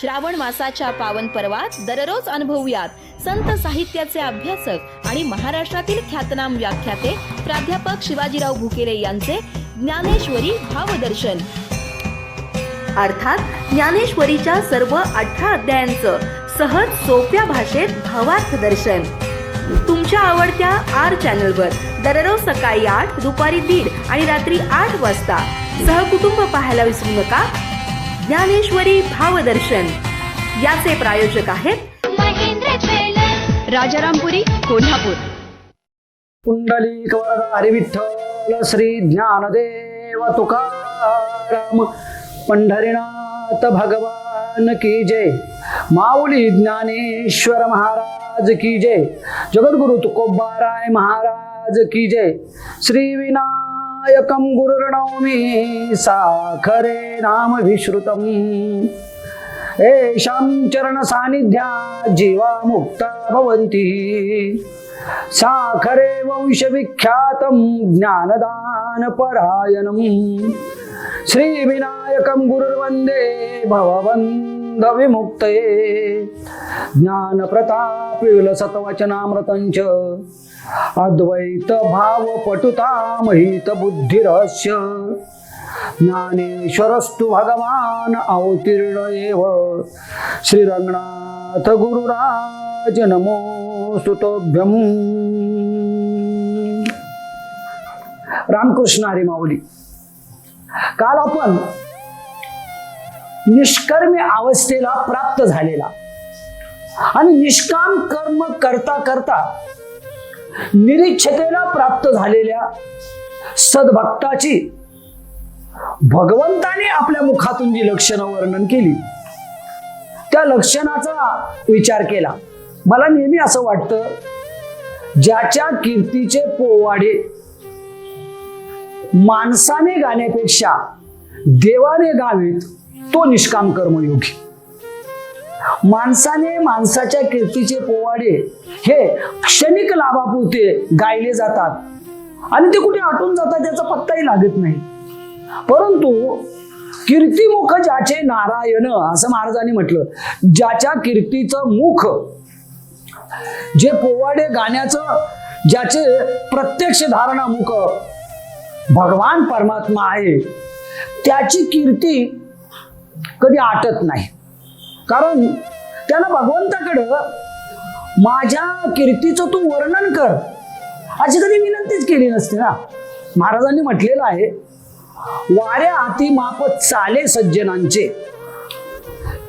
श्रावण मासाच्या पावन पर्वात दररोज अनुभवूयात संत साहित्याचे अभ्यासक आणि महाराष्ट्रातील ख्यातनाम व्याख्याते प्राध्यापक शिवाजीराव भुकेले यांचे ज्ञानेश्वरी भावदर्शन, अर्थात ज्ञानेश्वरीच्या सर्व 18 अध्यायांचं सहज सोप्या भाषेत भावार्थ दर्शन तुमच्या आवडत्या आर चॅनलवर दररोज सकाळी 8, दुपारी 1:30 आणि रात्री 8 वाजता सहकुटुंब पाहायला विसरू नका. ज्ञानेश्वरी भावदर्शन याचे प्रायोजक आहेत महेंद्र ज्वेलर्स, राजारामपुरी, कोल्हापूर. पुंडलिक वरदा हरी विठ्ठल श्री ज्ञानदेव तुकाराम पंढरीनाथ भगवान की जय. माऊली ज्ञानेश्वर महाराज की जय. जगद्गुरु तुकोबाराय महाराज की जय. श्री विनायकं गुरुर्नौमि साखरे नाम विश्रुतम्. येषां चरण सानिध्यात् जीवा मुक्ता भवन्ति. साखरे वंश विख्यातं ज्ञानदान परायणं. श्री विनायकं गुरुर्वन्दे भवबन्ध विमुक्तये. ज्ञान प्रताप विलसत वचनामृतंच अद्वैत भाव पटुतामहित बुद्धि रहस्य. ज्ञानेश्वरस्तु भगवान अवतीर्ण एव. श्री रंगनाथ गुरुराज नमोस्तु तुभ्यं. रामकृष्ण हरी माऊली. काल आपण निष्कर्मी अवस्थेला प्राप्त झालेला आणि निष्काम कर्म करता करता निरीच्छतेला प्राप्त झालेल्या सद्भक्ताची भगवंताने आपल्या मुखातून जी लक्षणं वर्णन केली त्या लक्षणाचा विचार केला. मला नेहमी असं वाटतं, ज्याच्या कीर्तीचे पोवाडे माणसाने गाण्यापेक्षा देवाने गावेत तो निष्काम कर्मयोगी. माणसाने माणसाच्या कीर्तीचे पोवाडे हे क्षणिक लाभापुरते गायले जातात आणि ते कुठे आटून जातात त्याचा पत्ताही लागत नाही. परंतु कीर्तिमुख ज्याचे नारायण असं महाराजांनी म्हटलं, ज्याच्या कीर्तीचं मुख, जे पोवाडे गाण्याचं ज्याचे प्रत्यक्ष धारणा मुख भगवान परमात्मा आहे, त्याची कीर्ती कधी आटत नाही. कारण त्यानं भगवंताकडं माझ्या कीर्तीचं तू वर्णन कर अशी कधी विनंतीच केली नसते ना. महाराजांनी म्हटलेलं आहे, वाऱ्या हाती माप चाले सज्जनांचे,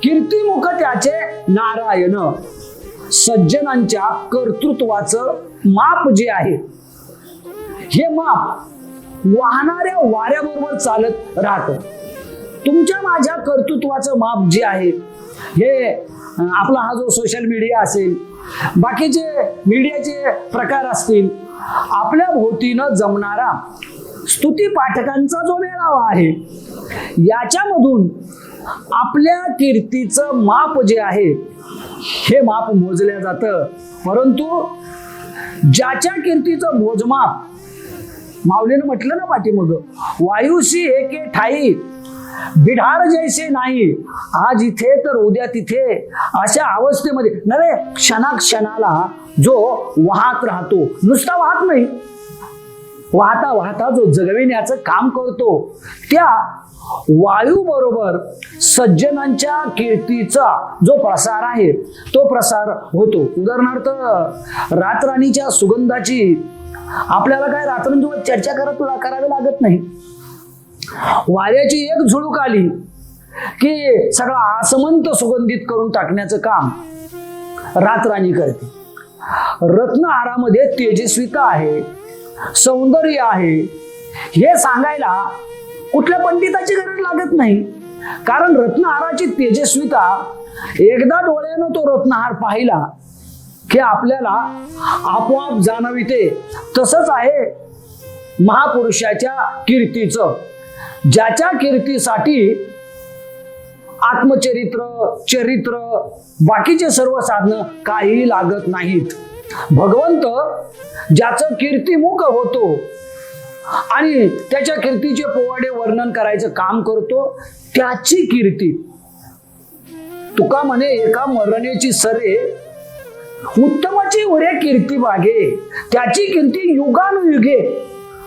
कीर्तिमुख त्याचे नारायण. सज्जनांच्या कर्तृत्वाचं माप जे आहे, हे माप वाहणाऱ्या वाऱ्याबरोबर चालत राहतं. तुमच्या माझ्या कर्तृत्वाचं माप जे आहे, हे आपला हा जो सोशल मीडिया असेल, बाकीचे मीडियाचे प्रकार असतील, आपल्या भोवतीनं जमणारा स्तुती पाठकांचा जो मेळावा आहे, याच्यामधून आपल्या कीर्तीचं माप जे आहे हे माप मोजलं जातं. परंतु ज्याच्या कीर्तीचं मोजमाप, माऊलीनं म्हटलं ना पाठीमग, वायुशी एके ठाई बिढार जैसे नाही, आज इथे तर उद्या तिथे, अशा अवस्थेमध्ये नव्हे क्षणाक्षणाला जो वाहत राहतो, नुसता वाहत नाही, वाहता वाहता जो जगविण्याचं काम करतो, त्या वायू बरोबर सज्जनांच्या कीर्तीचा जो प्रसार आहे तो प्रसार होतो. उदाहरणार्थ रातराणीच्या सुगंधाची आपल्याला काय रात्रंदिवस चर्चा करावी लागत नाही. वाऱ्याची एक झुळूक आली की सगळा आसमंत सुगंधित करून टाकण्याचं काम रातराणी करते. रत्नहारामध्ये तेजस्विता आहे, सौंदर्य आहे, हे सांगायला कुठल्या पंडिताची गरज लागत नाही. कारण रत्नहाराची तेजस्विता, एकदा डोळ्यानं तो रत्नहार पाहिला की आपल्याला आपोआप जाणविते. तसंच आहे महापुरुषाच्या कीर्तीचं, ज्याच्या कीर्तीसाठी आत्मचरित्र, चरित्र, बाकीचे सर्व साधनं काही लागत नाहीत. भगवंत ज्याचं कीर्तिमुख होतो आणि त्याच्या कीर्तीचे पोवाडे वर्णन करायचं काम करतो, त्याची कीर्ती तुका म्हणे एका मरणेची सरे, उत्तमाची उरे कीर्ती मागे, त्याची कीर्ती युगानुयुगे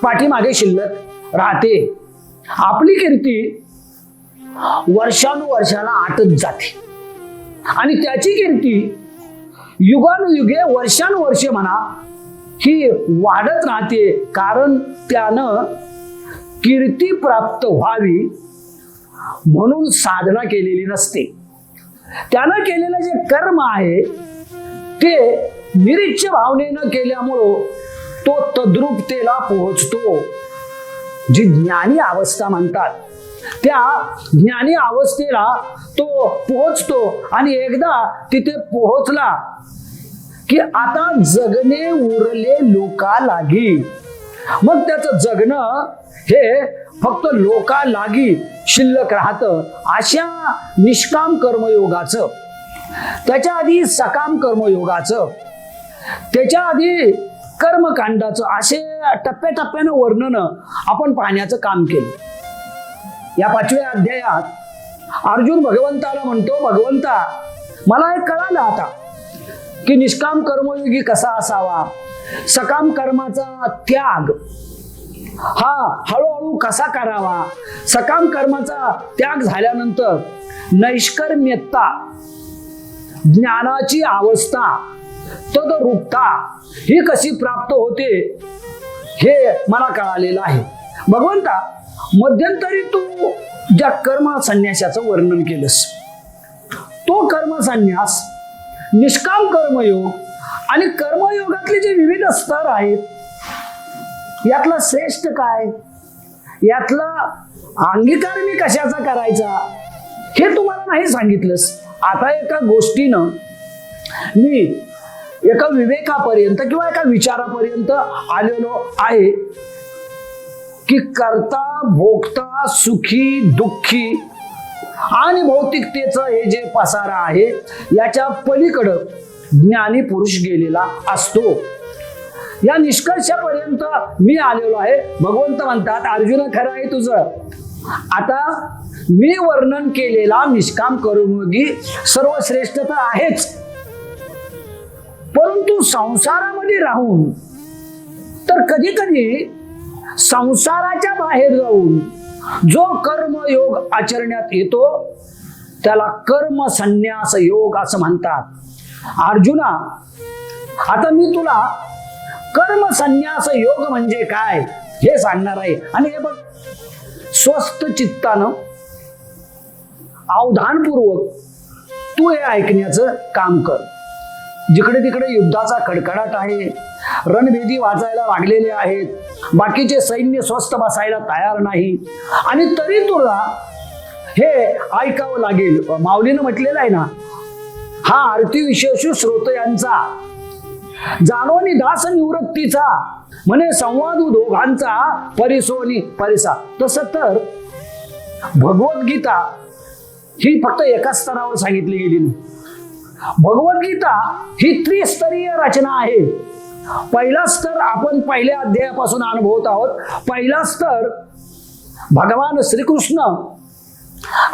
पाठीमागे शिल्लक राहते. आपली कीर्ती वर्षानुवर्षाला आटत जाते आणि त्याची कीर्ती युगानुयुगे वर्षानुवर्षे म्हणा ही वाढत राहते. कारण त्यानं कीर्ती प्राप्त व्हावी म्हणून साधना केलेली नसते. त्यानं केलेलं जे कर्म आहे ते निरीच्छ भावनेनं केल्यामुळं तो तद्रूपतेला पोहोचतो, जी ज्ञानी अवस्था म्हणतात. त्या ज्ञानी अवस्थेला तो पोहोचतो आणि एकदा तिथे पोहोचला की आता जगणे उरले लोका लागी. मग त्याचं जगणं हे फक्त लोका लागी शिल्लक राहतं. अशा निष्काम कर्मयोगाचं, त्याच्या आधी सकाम कर्मयोगाचं, त्याच्या आधी कर्मकांडाचं असे टप्प्याटप्प्यानं वर्णन आपण पाहण्याचं काम केलं. या 5व्या अध्यायात अर्जुन भगवंताला म्हणतो, भगवंता मला हे कळालं आता की निष्काम कर्मयोगी कसा असावा, सकाम कर्माचा त्याग हा हळूहळू कसा करावा, सकाम कर्माचा त्याग झाल्यानंतर नैष्कर्म्यता ज्ञानाची अवस्था तदरूपता ही कशी प्राप्त होते हे मला कळालेलं आहे. भगवंता मध्यंतरी तू ज्या कर्म संन्यासाचं वर्णन केलंस, तो कर्मसन्यास, निष्काम कर्मयोग आणि कर्मयोगातले जे विविध स्तर आहेत यातला श्रेष्ठ काय, यातला अंगीकार मी कशाचा करायचा हे तुम्हाला नाही सांगितलंस. आता एका गोष्टीनं मी एका विवेकापर्यंत किंवा एका विचारापर्यंत आलेलो आहे की करता भोगता सुखी दुःखी आणि भौतिकतेचं हे जे पसारा आहे याच्या पलीकडं ज्ञानी पुरुष गेलेला असतो. या निष्कर्षापर्यंत मी आलेलो आहे. भगवंत म्हणतात, अर्जुन खरं आहे तुझं. आता मी वर्णन केलेला निष्काम कर्मयोगी सर्वश्रेष्ठ तर आहेच, परंतु संसारामध्ये राहून तर कधी कधी संसाराच्या बाहेर जाऊन जो कर्मयोग आचरण्यात येतो त्याला कर्म संन्यास योग असं म्हणतात. अर्जुना, आता मी तुला कर्म संन्यास योग म्हणजे काय हे सांगणार आहे. आणि हे बघ, स्वस्थ चित्तानं अवधानपूर्वक तू हे ऐकण्याचं काम कर. जिकडे तिकडे युद्धाचा कडकडाट आहे, रणभेदी वाजायला लागलेले आहेत, बाकीचे सैन्य स्वस्थ बसायला तयार नाही आणि तरी तुला हे ऐकावं लागेल. माऊलीनं म्हटलेलं आहे ना, हा आरती विशेष श्रोतयांचा जाणोनी दास निवृत्तीचा, म्हणे संवाद दोघांचा परिसोनी परिसा. तसं तर भगवद्गीता ही फक्त एका स्तरावर सांगितली गेली नाही. भगवद्गीता ही त्रिस्तरीय रचना आहे. पहिला स्तर आपण पहिल्या अध्यायापासून अनुभवत आहोत. पहिला स्तर भगवान श्रीकृष्ण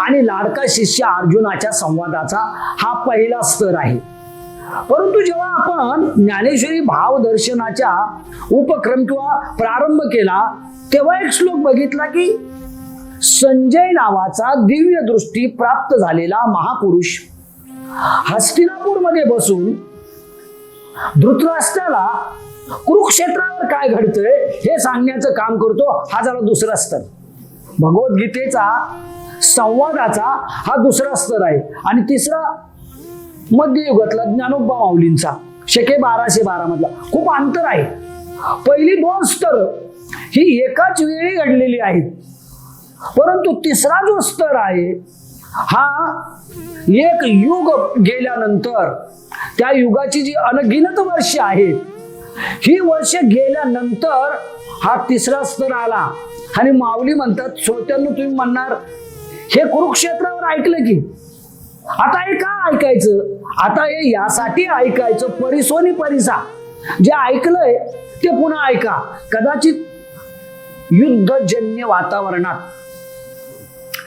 आणि लाडका शिष्य अर्जुनाच्या संवादाचा हा पहिला स्तर आहे. परंतु जेव्हा आपण ज्ञानेश्वरी भाव दर्शनाच्या उपक्रम किंवा प्रारंभ केला तेव्हा एक श्लोक बघितला की संजय नावाचा दिव्य दृष्टी प्राप्त झालेला महापुरुष हस्तिनापूरमध्ये बसून धृतराष्ट्राला कुरुक्षेत्रावर काय घडतंय हे सांगण्याचं काम करतो. हा झाला दुसरा स्तर. भगवद्गीतेचा संवादाचा हा दुसरा स्तर आहे. आणि तिसरा मध्ययुगातला ज्ञानोबा माऊलींचा शके 1212 मधला. खूप अंतर आहे. पहिली 2 स्तर ही एकाच वेळी घडलेली आहेत, परंतु तिसरा जो स्तर आहे हा एक युग गेल्यानंतर, त्या युगाची जी अनगिनत वर्ष आहेत ही वर्ष गेल्यानंतर हा तिसरा स्तर आला. आणि माऊली म्हणतात, श्रोत्यांना तुम्ही म्हणणार हे कुरुक्षेत्रावर ऐकलं की आता हे का ऐकायचं, आता हे यासाठी ऐकायचं परिसोनी परिसा. जे ऐकलंय ते पुन्हा ऐका. कदाचित युद्धजन्य वातावरणात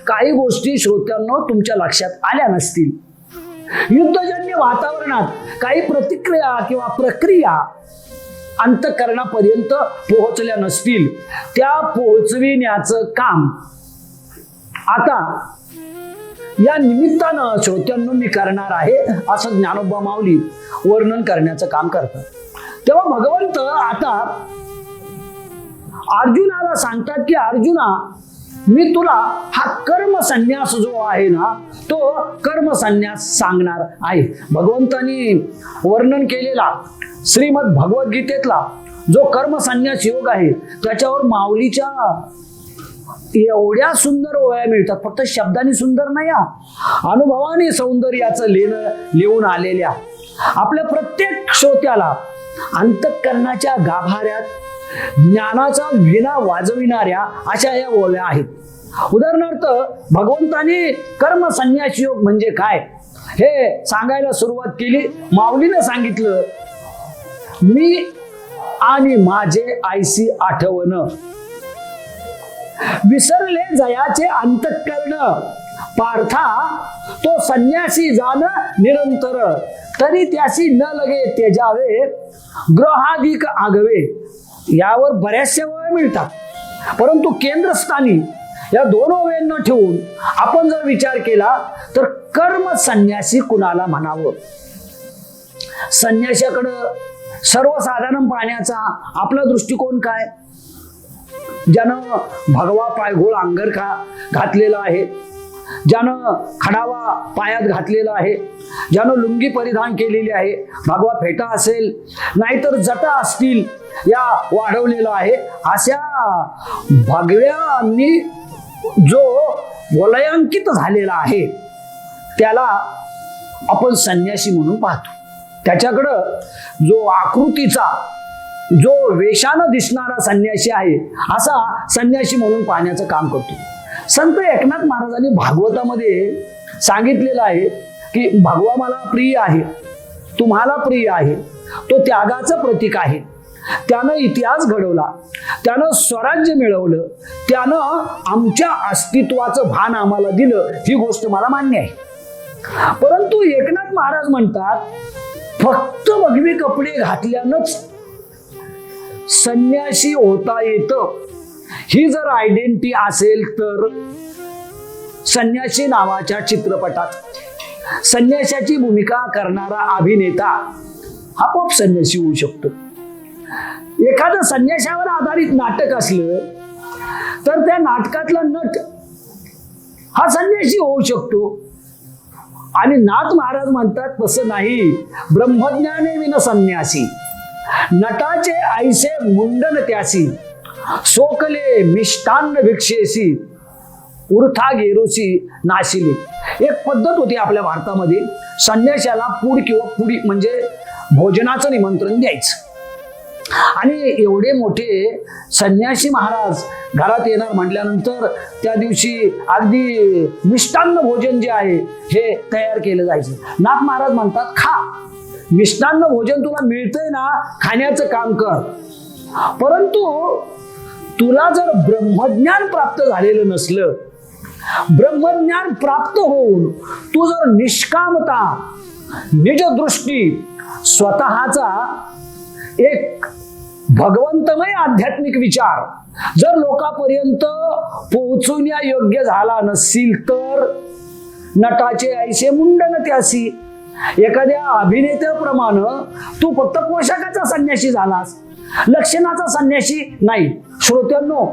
काही गोष्टी श्रोत्यांना तुमच्या लक्षात आल्या नसतील, युद्धजन्य वातावरणात काही प्रतिक्रिया किंवा प्रक्रिया अंतःकरणापर्यंत पोहोचल्या नसतील, त्या पोहोचविण्याचं काम आता या निमित्तानं श्रोत्यांनो मी करणार आहे, असं ज्ञानोबा माऊली वर्णन करण्याचं काम करतात. तेव्हा भगवंत आता अर्जुनाला सांगतात की अर्जुना, मी तुला हा कर्म संन्यास जो आहे ना, तो कर्म संन्यास सांगणार आहे. भगवंतानी वर्णन केलेला श्रीमद भगवद्गीतेतला जो कर्म संन्यास योग आहे, त्याच्यावर माऊलीच्या एवढ्या सुंदर ओळ्या मिळतात. फक्त शब्दांनी सुंदर नाही, अनुभवाने सौंदर्याचं लिहून आलेल्या आपल्या प्रत्येक श्रोत्याला अंतःकरणाच्या गाभाऱ्यात ज्ञानाचा विणा वाजविणाऱ्या अशा या ओव्या आहेत. उदाहरणार्थ भगवंताने कर्म संन्यास योग म्हणजे काय हे सांगायला सुरुवात केली. माऊलीनं सांगितलं, मी आणि माझे आयसी आठवण, विसरले जयाचे अंतःकरण, पार्था तो संन्यासी जाण निरंतर, तरी त्यासी न लगे तेजावे, ग्रहाधिक आगवे. यावर बऱ्याचशा ओव्या मिळतात, परंतु केंद्रस्थानी या दोन ओव्यांना ठेवून आपण जर विचार केला तर कर्म संन्यासी कुणाला म्हणावं. संन्याशाकडं सर्वसाधारण पाहण्याचा आपला दृष्टिकोन काय? ज्यानं भगवा पायघोळ अंगरखा घातलेला आहे, ज्यानं खडावा पायात घातलेला आहे, ज्यानं लुंगी परिधान केलेली आहे, भगवा फेटा असेल नाहीतर जटा असतील या वाढवलेला आहे, अशा भगव्यांनी जो वलयांकित झालेला आहे त्याला आपण संन्यासी म्हणून पाहतो. त्याच्याकडं जो आकृतीचा, जो वेशानं दिसणारा संन्यासी आहे असा संन्यासी म्हणून पाहण्याचं काम करतो. संत एकनाथ महाराजांनी भागवतामध्ये सांगितलेलं आहे की भगवा मला प्रिय आहे, तुम्हाला प्रिय आहे, तो त्यागाचं प्रतीक आहे, त्यानं इतिहास घडवला, त्यानं स्वराज्य मिळवलं, त्यानं आमच्या अस्तित्वाचं भान आम्हाला दिलं, ही गोष्ट मला मान्य आहे. परंतु एकनाथ महाराज म्हणतात, फक्त भगवी कपडे घातल्यानंच संन्यासी होता येतं, ही जर आयडेंटिटी असेल तर संन्यासी नावाच्या चित्रपटात संन्यासाची भूमिका करणारा अभिनेता आपोआप संन्यासी होऊ शकतो. एखादं संन्यासावर आधारित नाटक असलं तर त्या नाटकातला नट हा संन्यासी होऊ शकतो. आणि नाथ महाराज म्हणतात तसं नाही, ब्रह्मज्ञाने विन संन्यासी, नटाचे ऐसे मुंडन त्यासी, सोकले मिष्टान्न भिक्षेसी, उर्था गेरोसी नाशिले. एक पद्धत होती आपल्या भारतामध्ये, संन्याशाला पूड किंवा पुडी म्हणजे भोजनाचं निमंत्रण द्यायचं. आणि एवढे मोठे संन्यासी महाराज घरात येणार म्हटल्यानंतर त्या दिवशी अगदी मिष्टान्न भोजन जे आहे हे तयार केलं जायचं. नाथ महाराज म्हणतात, खा, मिष्टान्न भोजन तुला मिळतंय ना, खाण्याचं काम कर. परंतु तुला जर ब्रह्मज्ञान प्राप्त झालेलं नसलं, ब्रह्मज्ञान प्राप्त होऊन तू जर निष्कामता, निजदृष्टी, स्वतःचा एक भगवंतमय आध्यात्मिक विचार जर लोकांपर्यंत पोहोचवण्या योग्य झाला नसेल तर नटाचे ऐसे मुंडन त्यासी, एखाद्या अभिनेत्याप्रमाणे तू फक्त पोशाखाचा संन्यासी झालास, लक्षणाचा संन्यासी नाही. श्रोत्यांनो,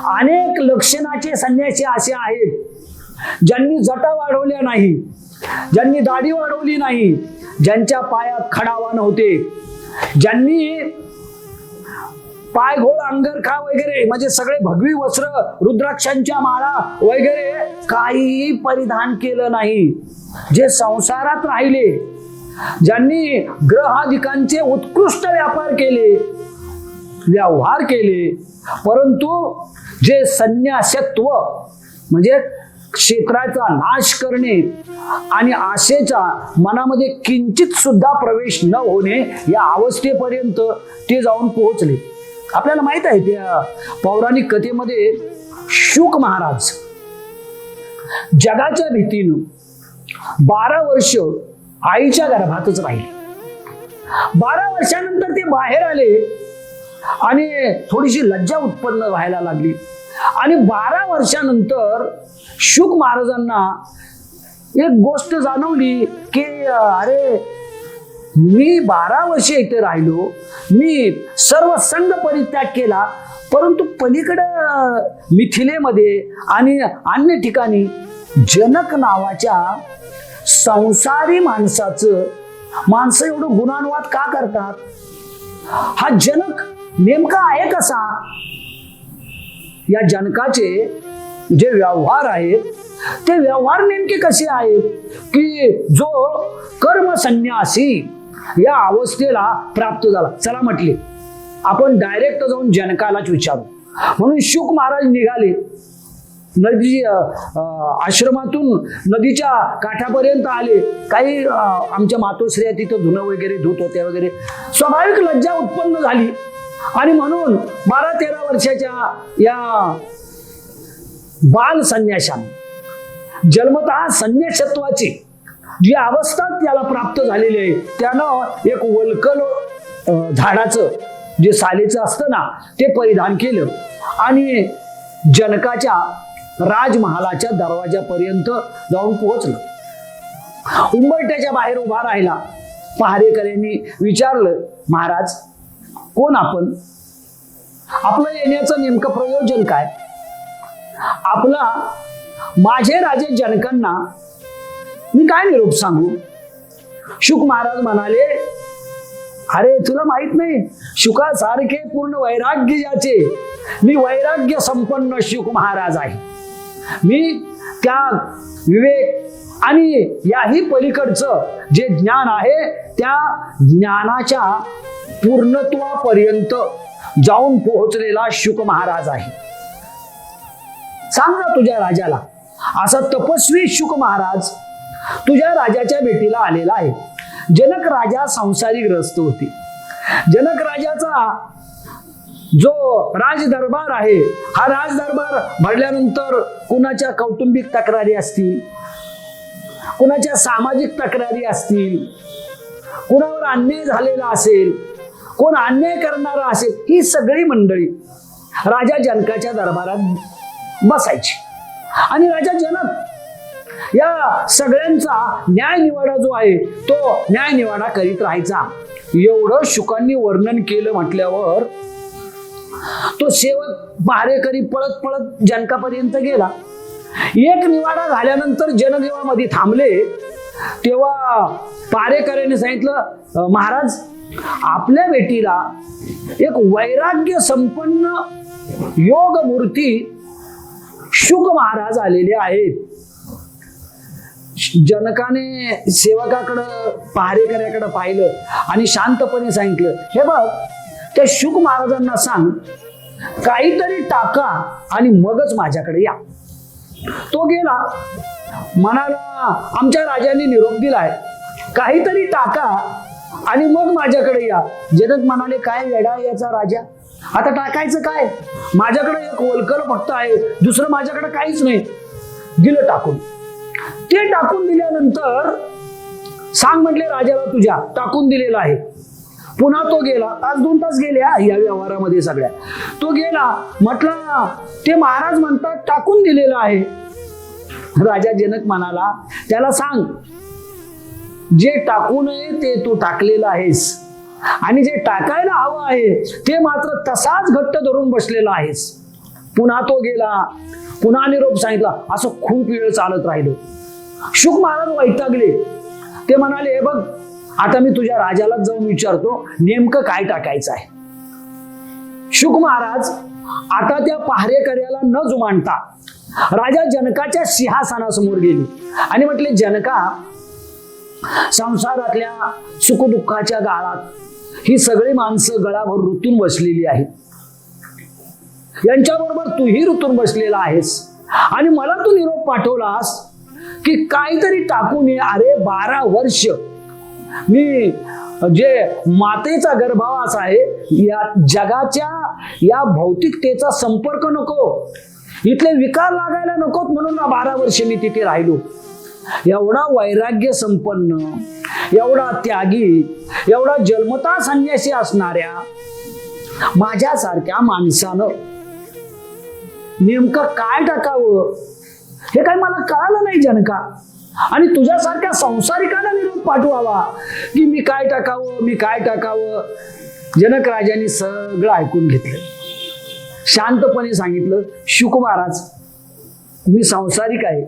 अनेक लक्षणाचे संन्यासी असे आहेत ज्यांनी जटा वाढवल्या नाही, ज्यांनी दाढी वाढवली नाही, ज्यांच्या पायात खडावा नव्हते, ज्यांनी पायघोळ अंगरखा वगैरे म्हणजे सगळे भगवी वस्त्र, रुद्राक्षांच्या माळा वगैरे काहीही परिधान केलं नाही, जे संसारात राहिले, ज्यांनी ग्रहाधिकांचे उत्कृष्ट व्यवहार केले, परंतु जे संन्यासत्व म्हणजे क्षेत्राचा नाश करणे आणि आशेचा मनामध्ये किंचित सुद्धा प्रवेश न होणे या अवस्थेपर्यंत ते जाऊन पोहोचले. आपल्याला माहित आहे त्या पौराणिक कथेमध्ये शुक महाराज जगाच्या भीतीनं 12 वर्ष आईच्या गर्भातच राहिले. 12 वर्षानंतर ते बाहेर आले आणि थोडीशी लज्जा उत्पन्न व्हायला लागली. आणि 12 वर्षानंतर शुक महाराजांना एक गोष्ट जाणवली की अरे, मी 12 वर्षे इथे राहिलो, मी सर्व संघ परित्याग केला, परंतु पलीकडं मिथिलेमध्ये आणि अन्य ठिकाणी जनक नावाच्या संसारी माणसं एवढं गुणानुवाद का करतात? हा जनक नेमका आहे कसा? या जनकाचे जे व्यवहार आहेत ते व्यवहार नेमके कसे आहेत की जो कर्म संन्यासी या अवस्थेला प्राप्त झाला? चला म्हटले आपण डायरेक्ट जाऊन जनकालाच विचारू. म्हणून शुक महाराज निघाले. नदी आश्रमातून नदीच्या काठापर्यंत आले. काही आमच्या मातोश्र्या तिथं धुणं वगैरे धुत होत्या वगैरे. स्वाभाविक लज्जा उत्पन्न झाली आणि म्हणून 12-13 वर्षाच्या या बाल संन्याशाने जन्मतः संन्यासत्वाची जी अवस्था त्याला प्राप्त झालेली आहे, त्यानं एक वल्कल झाडाचं जे सालेचं असतं ना ते परिधान केलं आणि जनकाच्या राजमहालाच्या दरवाजापर्यंत जाऊन पोहोचलं. उंबरठ्याच्या बाहेर उभा राहिला. पहारेकऱ्यांनी विचारलं, महाराज कोण आपण? आपलं येण्याचं नेमकं प्रयोजन काय? आपला माझे राजे जनकांना मी काय निरोप सांगू? शुक महाराज म्हणाले, अरे तुला माहित नाही, शुकासारखे पूर्ण वैराग्य ज्याचे, मी वैराग्य संपन्न शुक महाराज आहे. मी त्या विवेक आणि याही पलीकडचं जे ज्ञान आहे त्या ज्ञानाच्या पूर्णत्वापर्यंत जाऊन पोहोचलेला शुक महाराज आहे. सांग ना तुझ्या राजाला, असा तपस्वी शुक महाराज तुझ्या राजाच्या भेटीला आलेला आहे. जनक राजा संसारी ग्रस्त होते. जनक राजाचा जो राजदरबार आहे, हा राजदरबार भरल्यानंतर कुणाच्या कौटुंबिक तक्रारी असतील, कुणाच्या सामाजिक तक्रारी असतील, कुणावर अन्याय झालेला असेल, कोण अन्याय करणारा असेल, ही सगळी मंडळी राजा जनकाच्या दरबारात बसायची. आणि राजा जनक या सगळ्यांचा न्याय निवाडा जो आहे तो न्याय निवाडा करीत राहायचा. एवढं शुकांनी वर्णन केलं म्हटल्यावर तो सेवक पहारेकरी पळत पळत जनकापर्यंत गेला. एक निवाडा झाल्यानंतर जन जेव्हा मध्ये थांबले तेव्हा पहारेकऱ्याने सांगितलं, महाराज आपल्या भेटीला एक वैराग्य संपन्न योग मूर्ती शुक महाराज आलेले आहेत. जनकाने सेवकाकडं पहारेकऱ्याकडं पाहिलं आणि शांतपणे सांगितलं, हे बघ त्या शुक महाराजांना सांग काहीतरी टाका आणि मगच माझ्याकडे या. तो गेला, म्हणाला आमच्या राजांनी निरोप दिलाय, काहीतरी टाका आणि मग माझ्याकडे या. जनक म्हणाले, काय वेडा याचा राजा, आता टाकायचं काय? माझ्याकडे एक वलकल फक्त आहे, दुसरं माझ्याकडे काहीच नाही. दिलं टाकून. ते टाकून दिल्यानंतर सांग म्हटले राजाला तुझ्या टाकून दिलेलं आहे. पुन्हा तो गेला. 1-2 तास गेले या व्यवहारामध्ये सगळ्या. तो गेला, म्हटलं ते महाराज म्हणतात टाकून दिलेलं आहे. राजा जनक म्हणाला, त्याला सांग जे टाकू नये ते तू टाकलेलं आहेस आणि जे टाकायला हवं आहे ते मात्र तसाच घट्ट धरून बसलेला आहेस. पुन्हा तो गेला, पुन्हा निरोप सांगितला. असं खूप वेळ चालत राहिलं. शुक महाराज वैतागले. ते म्हणाले, हे बघ आता मी तुझ्या राजालाच जाऊन विचारतो नेमकं काय टाकायचं आहे. शुक महाराज आता त्या पहारेकऱ्याला न जुमानता राजा जनकाच्या सिंहासनासमोर गेली आणि म्हटले, जनका संसारातल्या सुखदुःखाच्या गाळात ही सगळी माणसं गळाभर रुतून बसलेली आहेत. यांच्याबरोबर तूही रुतून बसलेला आहेस आणि मला तू निरोप पाठवलास की काहीतरी टाकून ये. अरे 12 वर्ष मी जे मातेचा गर्भावास आहे, या जगाच्या या भौतिकतेचा संपर्क नको, इथले विकार लागायला नकोत म्हणून 12 वर्ष मी तिथे राहिलो. एवढा वैराग्य संपन्न, एवढा त्यागी, एवढा जन्मता संन्यासी असणाऱ्या माझ्यासारख्या माणसानं नेमकं काय टाकावं हे काय मला कळालं नाही जनका. आणि तुझ्यासारख्या संसारिकाला निरोप पाठवावा की मी काय टाकावं, मी काय टाकावं. जनक राजांनी सगळं ऐकून घेतलं, शांतपणे सांगितलं, शुक महाराज मी संसारिक आहे,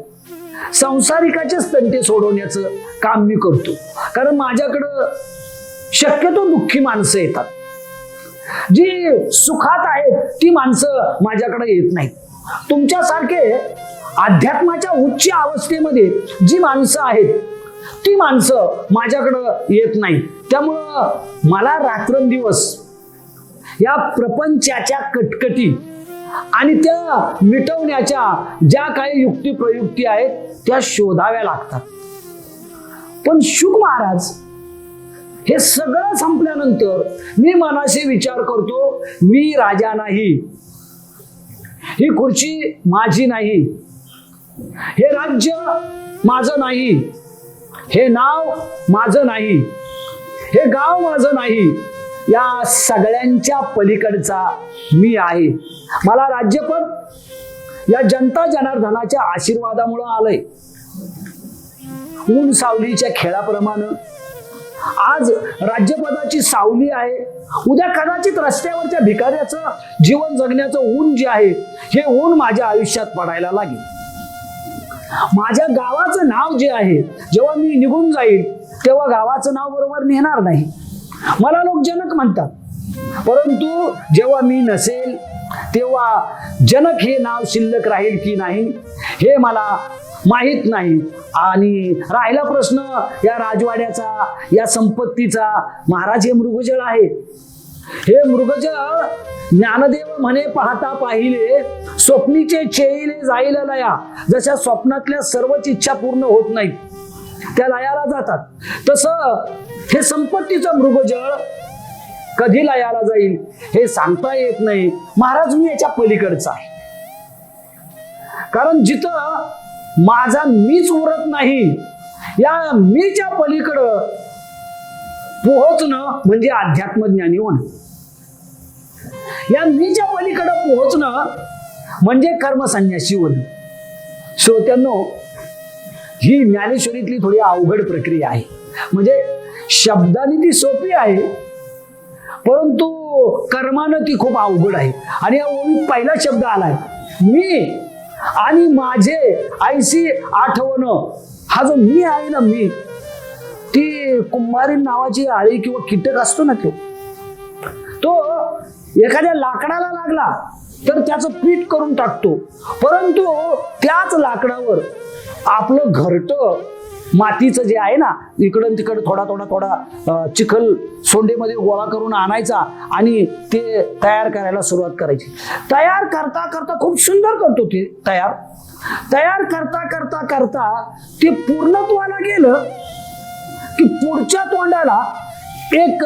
संसारिकाचेच तंटे सोडवण्याचं काम मी करतो. कारण माझ्याकडं शक्यतो दुःखी माणसं येतात, जी सुखात आहेत ती माणसं माझ्याकडे येत नाहीत. तुमच्यासारखे अध्यात्माच्या उच्च अवस्थेमध्ये जी माणसं आहेत ती माणसं माझ्याकडं येत नाहीत. त्यामुळं मला रात्रंदिवस या प्रपंचाच्या कटकटी आणि त्या मिटवण्याच्या ज्या काही युक्ती प्रयुक्ती आहेत त्या शोधाव्या लागतात. पण शुक महाराज हे सगळं संपल्यानंतर मी मनाशी विचार करतो, मी राजा नाही, ही खुर्ची माझी नाही, हे राज्य माझं नाही, हे नाव माझं नाही, हे गाव माझं नाही, या सगळ्यांच्या पलीकडचा मी आहे. मला राज्यपद या जनता जनार्दनाच्या आशीर्वादामुळे आलंय. ऊन सावलीच्या खेळाप्रमाणे आज राज्यपदाची सावली आहे, उद्या कदाचित रस्त्यावरच्या भिकाऱ्याचं जीवन जगण्याचं ऊन जे आहे हे ऊन माझ्या आयुष्यात पडायला लागेल. माझ्या गावाचं नाव जे आहे जेव्हा मी निघून जाईल तेव्हा गावाचं नाव बरोबर नेणार नाही. मला लोक जनक म्हणतात, परंतु जेव्हा मी नसेल तेव्हा जनक हे नाव शिल्लक राहील की नाही हे मला माहित नाही. आणि राहिला प्रश्न या राजवाड्याचा, या संपत्तीचा, महाराज हे मृगजळ आहे. हे मृगजळ ज्ञानदेव म्हणे पाहता पाहिले, स्वप्नीचे चेईले जाईल लया. जशा स्वप्नातल्या सर्वच इच्छा पूर्ण होत नाहीत त्या लयाला जातात, तसं हे संपत्तीचं मृगजळ कधी लयाला जाईल हे सांगता येत नाही. महाराज मी याच्या पलीकडचा आहे. कारण जिथं माझा मीच उरत नाही, या मीच्या पलीकडं पोहोचणं म्हणजे अध्यात्मज्ञानी होणं. या मीच्या पलीकडं पोहोचणं म्हणजे कर्मसन्यासी होणं. श्रोत्यांनो, ही ज्ञानेश्वरीतली थोडी अवघड प्रक्रिया आहे. म्हणजे शब्दाने ती सोपी आहे, परंतु कर्मानं ती खूप अवघड आहे. आणि या ओळीत पहिला शब्द आलाय मी, आणि माझे ऐसी आठवण. हा जो मी आहे ना, मी ती कुंभारी नावाची आळी किंवा कीटक असतो ना, तो एखाद्या लाकडाला लागला तर त्याचं पीठ करून टाकतो, परंतु त्याच लाकडावर आपलं घरटं मातीचं जे आहे ना, इकडं तिकडं थोडा चिखल सोंडेमध्ये गोळा करून आणायचा आणि ते तयार करायला सुरुवात करायची. तयार करता करता खूप सुंदर करतो ते तयार करता ते पूर्णत्वाला गेलं की पुढच्या तोंडाला एक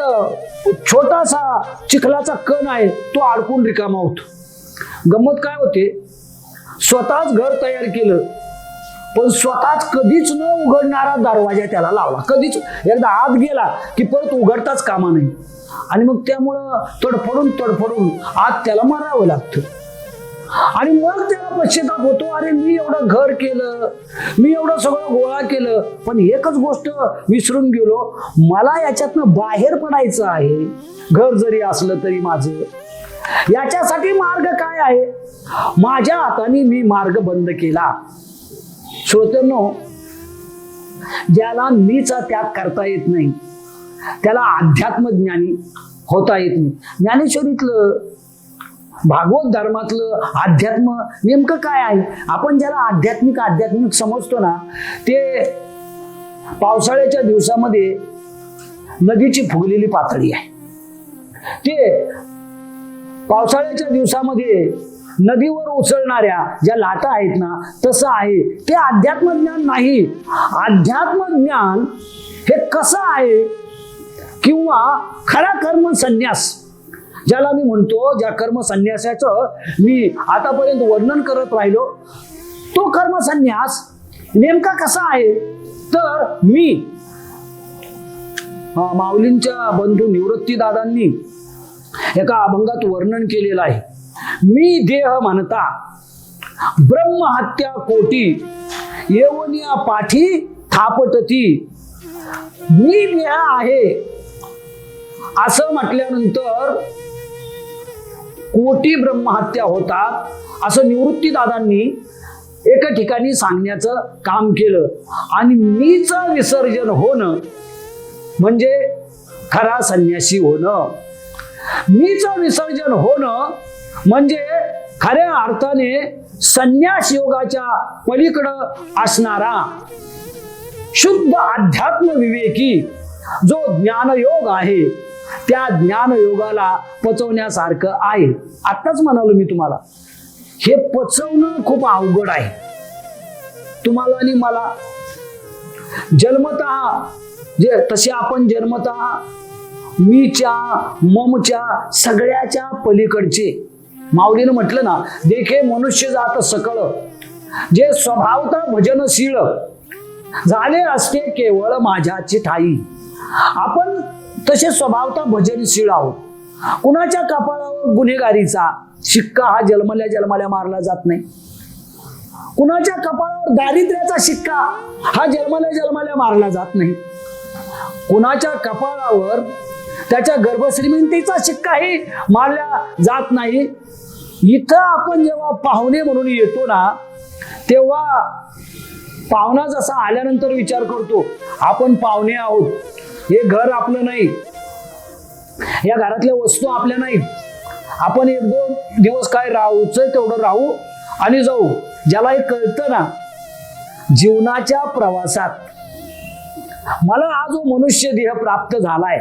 छोटासा चिखलाचा कण आहे, तो अडकून रिकामा होतो. गंमत काय होते, स्वतःच घर तयार केलं पण स्वतःच कधीच न उघडणारा दरवाजा त्याला लावला. कधीच एकदा आत गेला की परत उघडताच कामा नाही. आणि मग त्यामुळं तडफडून आत त्याला मरावं लागतं. आणि मग त्याला पश्चाताप होतो, अरे मी एवढं घर केलं, मी एवढं सगळं गोळा केलं, पण एकच गोष्ट विसरून गेलो, मला याच्यातनं बाहेर पडायचं आहे. घर जरी असलं तरी माझं, याच्यासाठी मार्ग काय आहे? माझ्या हाताने मी मार्ग बंद केला. श्रोत्यांनो, ज्याला मीचा त्याग करता येत नाही त्याला अध्यात्मज्ञानी होता येत नाही. ज्ञानेश्वरीतलं, भागवत धर्मातलं अध्यात्म नेमकं काय आहे? आपण ज्याला आध्यात्मिक समजतो ना, ते पावसाळ्याच्या दिवसामध्ये नदीची फुगलेली पातळी आहे. ते पावसाळ्याच्या दिवसामध्ये नदीवर उसळणाऱ्या ज्या लाटा आहेत ना, तसं आहे. ते अध्यात्मज्ञान नाही. अध्यात्मज्ञान हे कसं आहे, किंवा खरा कर्मसन्यास ज्याला मी म्हणतो, ज्या कर्मसन्यासाचं मी आतापर्यंत वर्णन करत राहिलो, तो कर्मसन्यास नेमका कसा आहे तर मी माऊलींच्या बंधू निवृत्ती दादांनी एका अभंगात वर्णन केलेलं आहे. मी देह म्हणता ब्रह्महत्या कोटी येवनिया पाठी थापटती. मी देह आहे असं म्हटल्यानंतर कोटी ब्रह्महत्या होतात असं निवृत्ती दादांनी एका ठिकाणी सांगण्याचं काम केलं. आणि मीचं विसर्जन होणं म्हणजे खरा संन्यासी होणं. मीचं विसर्जन होणं म्हणजे खऱ्या अर्थाने संन्यास योगाच्या पलीकडं असणारा शुद्ध अध्यात्म विवेकी जो ज्ञानयोग आहे त्या ज्ञानयोगाला पचवण्यासारखं आहे. आत्ताच म्हणालो मी तुम्हाला, हे पचवणं खूप अवघड आहे. तुम्हाला आणि मला जन्मतः जे तसे आपण जन्मतः मीच्या ममच्या सगळ्याच्या पलीकडचे. माऊलीनं म्हटलं ना, देखे मनुष्य जात सकळ जे स्वभावता भजनशील झाले असते केवळ माझ्याची ठाई. आपण तसे स्वभावता भजनशील आहोत. कुणाच्या कपाळावर गुन्हेगारीचा शिक्का हा जन्मल्या जन्मल्या मारला जात नाही. कुणाच्या कपाळावर दारिद्र्याचा शिक्का हा जन्मल्या जन्मल्या मारला जात नाही. कुणाच्या कपाळावर त्याच्या गर्भश्रीमंतीचा शिक्काही मारला जात नाही. इथं आपण जेव्हा पाहुणे म्हणून येतो ना, तेव्हा पाहुणा जसा आल्यानंतर विचार करतो आपण पाहुणे आहोत, हे घर आपलं नाही, या घरातल्या वस्तू आपल्या नाहीत, आपण 1-2 दिवस काय राहूचं तेवढं राहू आणि जाऊ. ज्याला हे कळतं ना, जीवनाच्या प्रवासात मला हा जो मनुष्य देह प्राप्त झालाय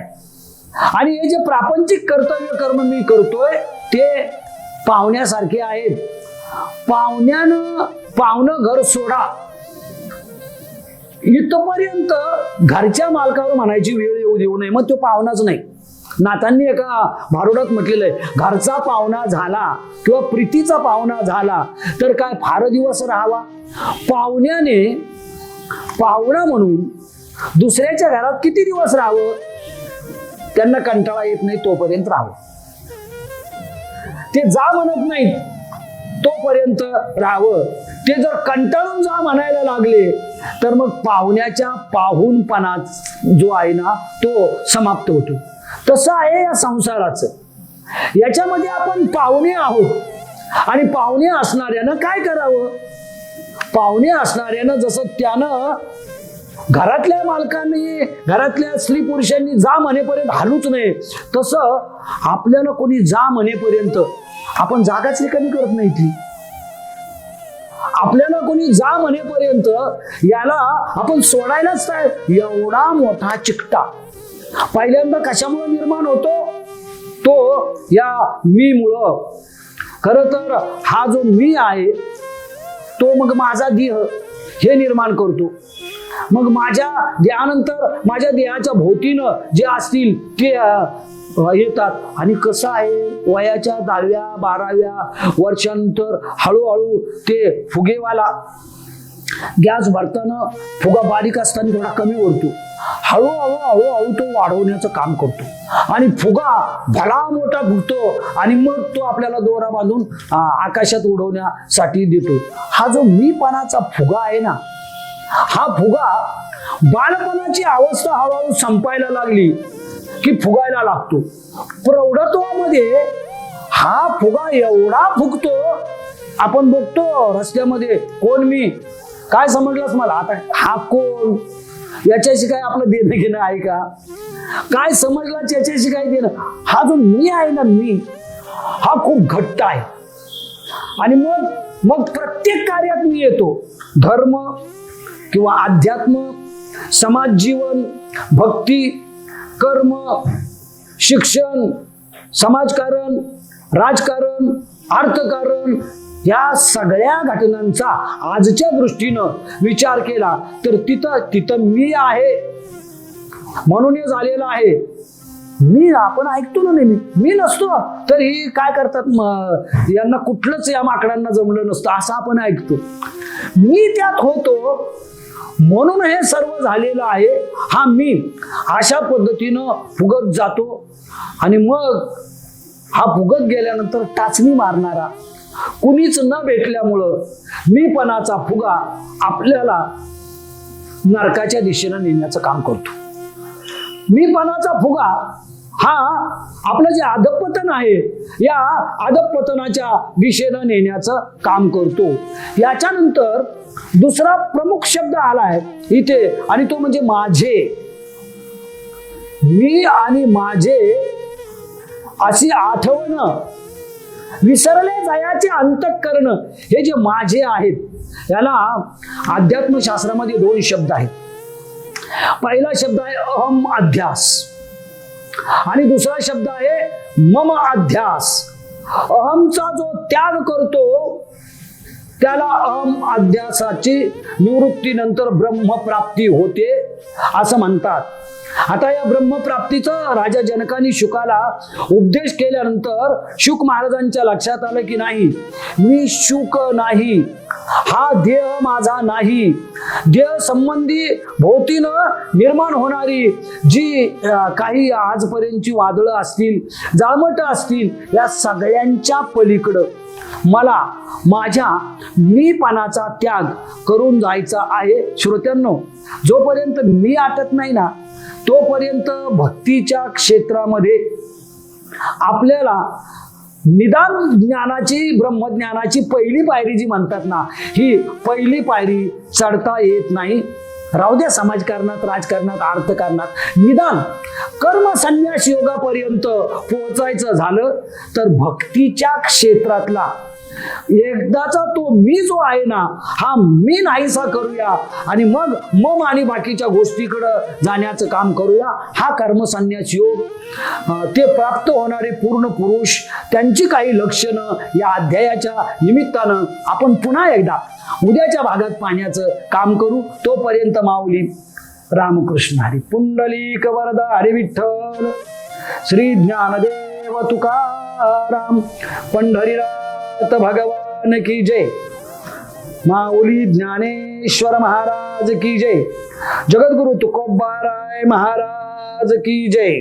आणि हे जे प्रापंचिक कर्तव्य कर्म मी करतोय ते पाहुण्यासारखे आहेत. पाहुणं घर सोडा इथपर्यंत घरच्या मालकावर म्हणायची वेळ येऊ देऊ नये, मग तो पाहुणाच नाही. नाथांनी एका भारुडात म्हटलेलं आहे, घरचा पाहुणा झाला किंवा प्रीतीचा पाहुणा झाला तर काय फार दिवस राहावा. पाहुण्याने पाहुणा म्हणून दुसऱ्याच्या घरात किती दिवस राहावं, त्यांना कंटाळा येत नाही तोपर्यंत राहावं. ते जा म्हणत नाहीत तोपर्यंत राहावं. ते जर कंटाळून जा म्हणायला लागले तर मग पाहुण्याच्या पाहुणपणा जो आहे ना तो समाप्त होतो. तसं आहे या संसाराचं. याच्यामध्ये आपण पाहुणे आहोत आणि पाहुणे असणाऱ्यानं काय करावं. पाहुणे असणाऱ्यानं जसं त्यानं घरातल्या मालकांनी घरातल्या स्त्री पुरुषांनी जा म्हणेपर्यंत हालूच नये, तसं आपल्याला कोणी जा म्हणेपर्यंत आपण जागाच रिकामी करत नाही. ती आपल्याला कोणी जा म्हणेपर्यंत याला आपण सोडायलाच काय. एवढा मोठा चिकटा पहिल्यांदा कशामुळे निर्माण होतो, तो या मी मुळे. खरं तर हा जो मी आहे तो मग माझा देह हे निर्माण करतो. मग माझ्या देहानंतर माझ्या देहाच्या भोवतीनं जे असतील ते येतात. आणि कसं आहे, वयाच्या 10व्या 12व्या वर्षानंतर हळूहळू ते फुगेवाला गॅस भरताना फुगा बारीक असताना थोडा कमी ओढतो, हळूहळू तो वाढवण्याचं काम करतो आणि फुगा भला मोठा फुगतो आणि मग तो आपल्याला दोरा बांधून आकाशात उडवण्यासाठी देतो. हा जो मीपणाचा फुगा आहे ना, हा फुगा बालपणाची अवस्था हळूहळू संपायला लागली की फुगायला लागतो. प्रौढत्वामध्ये हा फुगा एवढा फुगतो, आपण बघतो रस्त्यामध्ये कोण मी काय समजलंच मला, आता हा कोण, याच्याशी काय आपलं देणं घेणं आहे का, काय समजला त्याच्याशी काय देणं. हा जो मी आहे ना, मी हा खूप घट्ट आहे. आणि मग प्रत्येक कार्यात मी येतो. धर्म किंवा अध्यात्म, समाज जीवन, भक्ती, कर्म, शिक्षण, समाजकारण, राजकारण, अर्थकारण, या सगळ्या घटनांचा आजच्या दृष्टीनं विचार केला तर तिथं मी आहे म्हणून हे झालेलं आहे. मी आपण ऐकतो ना नेहमी, मी नसतो तर ही काय करतात, यांना कुठलंच या माकडांना जमलं नसतं असं आपण ऐकतो. मी त्यात होतो म्हणून हे सर्व झालेलं आहे. हा मी अशा पद्धतीनं फुगत जातो आणि मग हा फुगत गेल्यानंतर टाचणी मारणारा कुणीच न भेटल्यामुळं मीपणाचा फुगा आपल्याला नरकाच्या दिशेनं नेण्याचं काम करतो. मीपणाचा फुगा हा आपलं जे अधःपतन आहे या अधःपतनाच्या दिशेनं नेण्याचं काम करतो. याच्यानंतर दुसरा प्रमुख शब्द आलाय इथे आणि तो म्हणजे माझे. मी आणि माझे अशी आठवण, विसरले जायाचे अंतःकरण, हे जे माझे आहेत याला अध्यात्मशास्त्रामध्ये 2 शब्द आहेत. पहिला शब्द आहे अहम अध्यास आणि दुसरा शब्द आहे मम अध्यास. अहमचा जो त्याग करतो त्याला अहम अध्यासाची निवृत्तीनंतर ब्रह्मप्राप्ती होते असं म्हणतात. आता या ब्रह्मप्राप्तीचं राजा जनकाने शुकाला उपदेश केल्यानंतर शुक महाराजांच्या लक्षात आलं की नाही, मी शुक नाही, हा देह माझा नाही. देह संबंधी भोवतीनं निर्माण होणारी जी काही आजपर्यंतची वादळं असतील, जाळमट असतील, या सगळ्यांच्या पलीकडं मला माझ्या मीपणाचा त्याग करून जायचा आहे. श्रोत्यांनो, जोपर्यंत मी आटत नाही ना तोपर्यंत भक्तीच्या क्षेत्रामध्ये आपल्याला निदान ज्ञानाची, ब्रह्मज्ञानाची पहिली पायरी जी म्हणतात ना, ही पहिली पायरी चढता येत नाही. राहू द्या समाजकारणात, राजकारणात, अर्थकारणात, निदान कर्म संन्यास योगापर्यंत पोहोचायचं झालं तर भक्तीच्या क्षेत्रातला एकदाचा तो मी जो आहे ना, हा मी नाहीसा करूया आणि मग मम आणि बाकीच्या गोष्टीकडं जाण्याचं काम करूया. हा कर्मसन्यास योग, ते प्राप्त होणारे पूर्ण पुरुष, त्यांची काही लक्षणं या अध्यायाच्या निमित्तानं आपण पुन्हा एकदा उद्याच्या भागात पाहण्याचं काम करू. तोपर्यंत माऊली रामकृष्ण हरी. पुंडलिक वरदा हरी विठ्ठल. श्री ज्ञानदेव तुकाराम पंढरीनाथ भगवान की जय. माऊली ज्ञानेश्वर महाराज की जय. जगद्गुरु तुकोबाराय महाराज की जय.